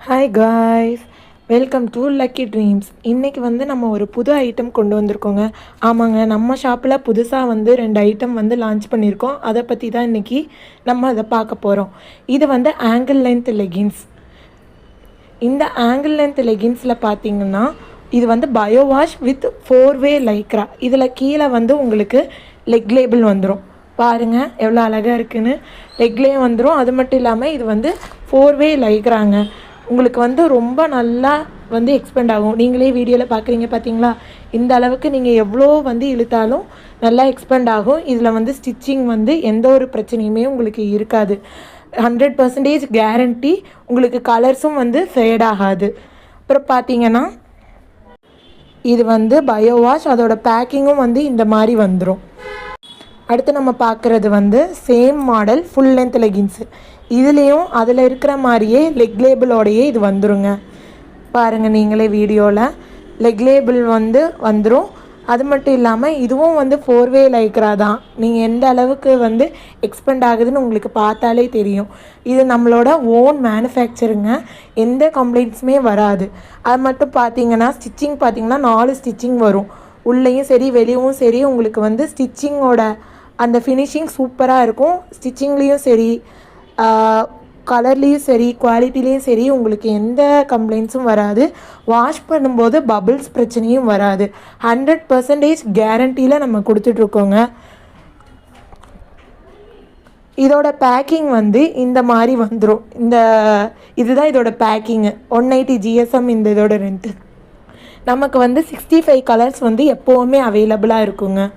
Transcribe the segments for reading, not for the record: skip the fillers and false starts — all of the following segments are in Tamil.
Hi guys, welcome to lucky dreams. இன்றைக்கி நம்ம ஒரு புது ஐட்டம் கொண்டு வந்திருக்கோங்க. ஆமாங்க, நம்ம ஷாப்பில் புதுசாக 2 ஐட்டம் லான்ச் பண்ணியிருக்கோம். அதை பற்றி தான் இன்றைக்கி நம்ம அதை பார்க்க போகிறோம். இது ஆங்கிள் லென்த் லெகின்ஸ். இந்த ஆங்கிள் லென்த் லெகின்ஸில் பார்த்தீங்கன்னா இது பயோ வாஷ் வித் 4-வே லைக்ரா. இதில் கீழே உங்களுக்கு லெக் லேபிள் வந்துடும். பாருங்கள் எவ்வளோ அழகாக இருக்குதுன்னு. லெக்லேயும் வந்துடும். அது மட்டும் இல்லாமல் இது 4-வே லைக்ராங்க. உங்களுக்கு ரொம்ப நல்லா எக்ஸ்பெண்ட் ஆகும். நீங்களே வீடியோவில் பார்க்குறீங்க பார்த்தீங்களா, இந்த அளவுக்கு நீங்கள் எவ்வளோ இழுத்தாலும் நல்லா எக்ஸ்பெண்ட் ஆகும். இதில் ஸ்டிச்சிங் எந்த ஒரு பிரச்சனையுமே உங்களுக்கு இருக்காது. 100% கேரண்டி. உங்களுக்கு கலர்ஸும் ஃபேட் ஆகாது. அப்புறம் பார்த்தீங்கன்னா இது பயோ வாஷ். அதோட பேக்கிங்கும் இந்த மாதிரி வந்துடும். அடுத்து நம்ம பார்க்குறது same model full length leggings. இதுலேயும் அதில் இருக்கிற மாதிரியே லெக் லேபிளோடையே இது வந்துருங்க. பாருங்கள் நீங்களே வீடியோவில் லெக் லேபிள் வந்துடும். அது மட்டும் இல்லாமல் இதுவும் 4-வே லைக்ரா தான். நீங்கள் எந்த அளவுக்கு எக்ஸ்பெண்ட் ஆகுதுன்னு உங்களுக்கு பார்த்தாலே தெரியும். இது நம்மளோட ஓன் மேனுஃபேக்சருங்க. எந்த கம்ப்ளைண்ட்ஸுமே வராது. அது மட்டும் பார்த்தீங்கன்னா ஸ்டிச்சிங் பார்த்தீங்கன்னா 4 ஸ்டிச்சிங் வரும். உள்ளேயும் சரி வெளியவும் சரி உங்களுக்கு ஸ்டிச்சிங்கோட அந்த ஃபினிஷிங் சூப்பராக இருக்கும். ஸ்டிச்சிங்லேயும் சரி, கலர்லேயும் சரி, குவாலிட்டிலேயும் சரி உங்களுக்கு எந்த கம்ப்ளைண்ட்ஸும் வராது. வாஷ் பண்ணும்போது பபிள்ஸ் பிரச்சனையும் வராது. 100% கேரண்டியில் நம்ம கொடுத்துட்ருக்கோங்க. இதோட பேக்கிங் இந்த மாதிரி வந்துடும். இதுதான் இதோட பேக்கிங்கு. 180 GSM இந்த இதோட ரெண்ட்டு. நமக்கு 65 கலர்ஸ் எப்போவுமே அவைலபிளாக இருக்குங்க.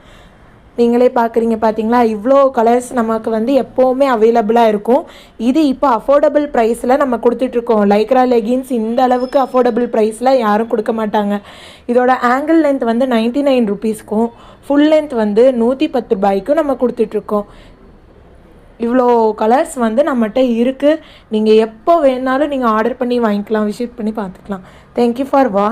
நீங்களே பார்க்குறீங்க பார்த்தீங்களா, இவ்வளோ கலர்ஸ் நமக்கு எப்போவுமே அவைலபிளாக இருக்கும். இது இப்போ அஃபோர்டபுள் ப்ரைஸில் நம்ம கொடுத்துட்ருக்கோம். லைக்ரா லெகின்ஸ் இந்த அளவுக்கு அஃபோர்டபுள் ப்ரைஸில் யாரும் கொடுக்க மாட்டாங்க. இதோட ஆங்கிள் லென்த் 99 ருபீஸ்க்கும் ஃபுல் லென்த் 110 ரூபாய்க்கும் நம்ம கொடுத்துட்ருக்கோம். இவ்வளோ கலர்ஸ் நம்மகிட்ட இருக்குது. நீங்கள் எப்போ வேணாலும் நீங்கள் ஆர்டர் பண்ணி வாங்கிக்கலாம், விசிட் பண்ணி பார்த்துக்கலாம். Thank you for watch.